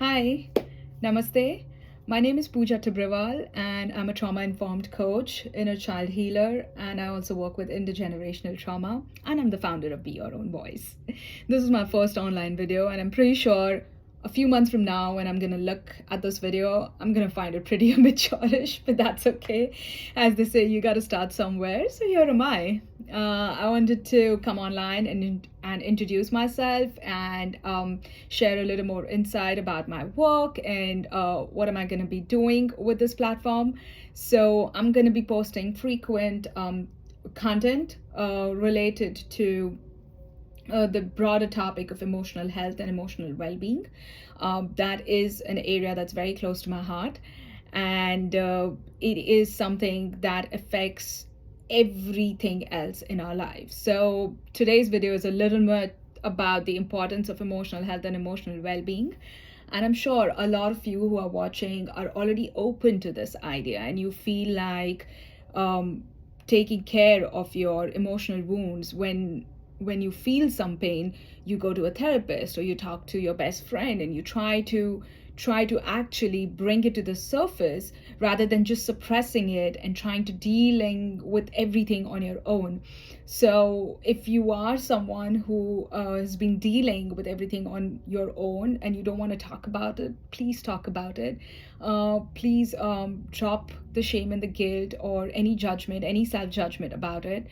Hi, Namaste. My name is Puja Tibrewal, and I'm a trauma informed coach, inner child healer, and I also work with intergenerational trauma. And I'm the founder of Be Your Own Voice. This is my first online video, and I'm pretty sure a few months from now, when I'm gonna look at this video, I'm gonna find it pretty amateurish, but that's okay. As they say, you gotta start somewhere. So here am I. I wanted to come online and introduce myself and share a little more insight about my work and what am I going to be doing with this platform. So I'm going to be posting frequent content related to the broader topic of emotional health and emotional well-being. That is an area that's very close to my heart, and it is something that affects everything else in our lives. So today's video is a little bit about the importance of emotional health and emotional well-being. And I'm sure a lot of you who are watching are already open to this idea, and you feel like taking care of your emotional wounds. When you feel some pain, you go to a therapist or you talk to your best friend, and you try to actually bring it to the surface rather than just suppressing it and trying to dealing with everything on your own. So if you are someone who has been dealing with everything on your own and you don't want to talk about it, please talk about it. Please drop the shame and the guilt or any judgment, any self-judgment about it.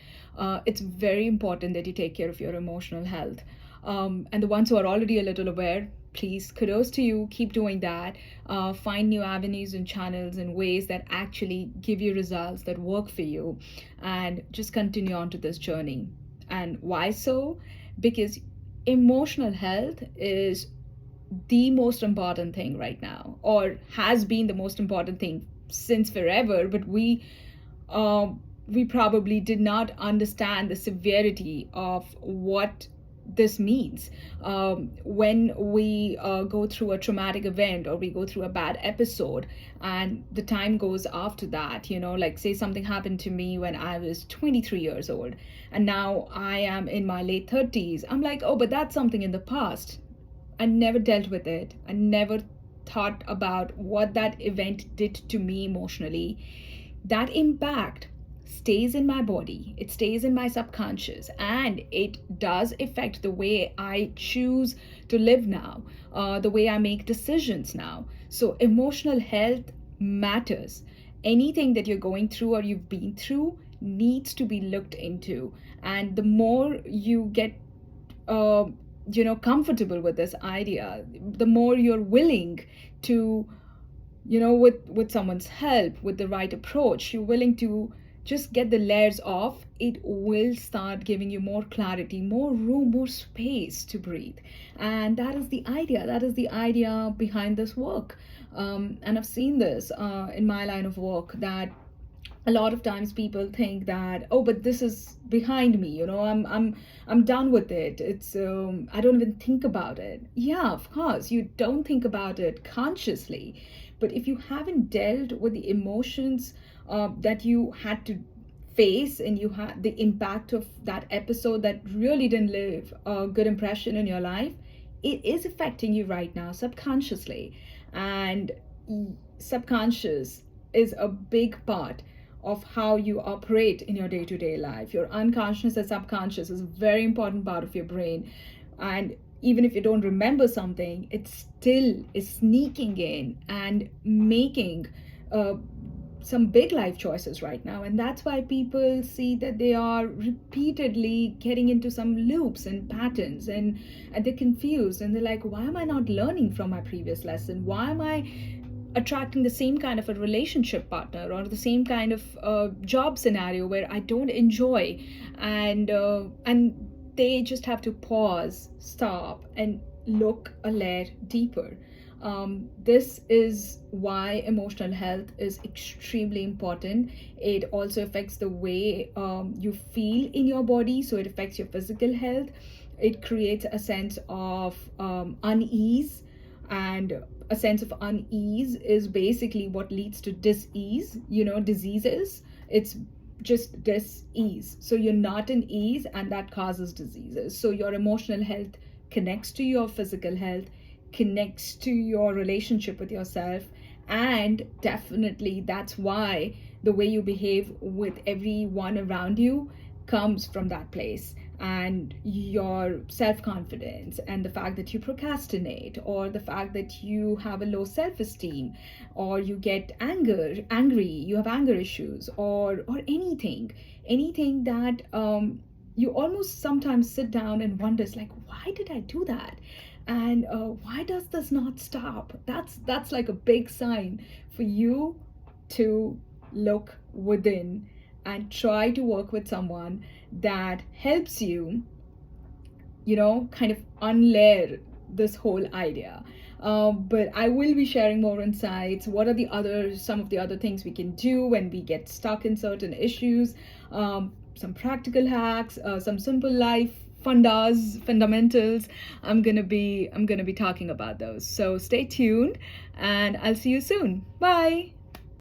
It's very important that you take care of your emotional health. And the ones who are already a little aware, please, kudos to you. Keep doing that. Find new avenues and channels and ways that actually give you results that work for you, and just continue on to this journey. And why so? Because emotional health is the most important thing right now, or has been the most important thing since forever. But we probably did not understand the severity of what this means when we go through a traumatic event or we go through a bad episode, and the time goes after that. Like, say something happened to me when I was 23 years old, and now I am in my late 30s. I'm like, oh, but that's something in the past. I never dealt with it. I never thought about what that event did to me emotionally. That impact stays in my body, it stays in my subconscious, and it does affect the way I choose to live now, the way I make decisions now. So, emotional health matters. Anything that you're going through or you've been through needs to be looked into. And the more you get uh, comfortable with this idea, the more you're willing to, with someone's help, with the right approach, you're willing to just get the layers off, it will start giving you more clarity, more room, more space to breathe. And that is the idea behind this work. And I've seen this in my line of work, that a lot of times people think that, oh, but this is behind me, I'm done with it. It's I don't even think about it. Yeah, of course you don't think about it consciously, but if you haven't dealt with the emotions that you had to face, and you had the impact of that episode that really didn't leave a good impression in your life, it is affecting you right now subconsciously. And subconscious is a big part of how you operate in your day-to-day life. Your unconscious and subconscious is a very important part of your brain, and even if you don't remember something, it still is sneaking in and making some big life choices right now. And that's why people see that they are repeatedly getting into some loops and patterns, and they're confused, and they're like, why am I not learning from my previous lesson? Why am I attracting the same kind of a relationship partner or the same kind of job scenario where I don't enjoy? And they just have to pause, stop, and look a layer deeper. This is why emotional health is extremely important. It also affects the way you feel in your body, so it affects your physical health. It creates a sense of unease, and a sense of unease is basically what leads to dis-ease, diseases. It's just dis-ease. So you're not in ease, and that causes diseases. So your emotional health connects to your physical health, connects to your relationship with yourself. And definitely that's why the way you behave with everyone around you comes from that place. And your self-confidence, and the fact that you procrastinate, or the fact that you have a low self-esteem, or you get angry, you have anger issues, or anything that you almost sometimes sit down and wonders, like, why did I do that? And why does this not stop? That's like a big sign for you to look within and try to work with someone that helps you, kind of unlayer this whole idea. But I will be sharing more insights. What are some of the other things we can do when we get stuck in certain issues? Some practical hacks, some simple life fundamentals. I'm gonna be talking about those. So stay tuned, and I'll see you soon. Bye.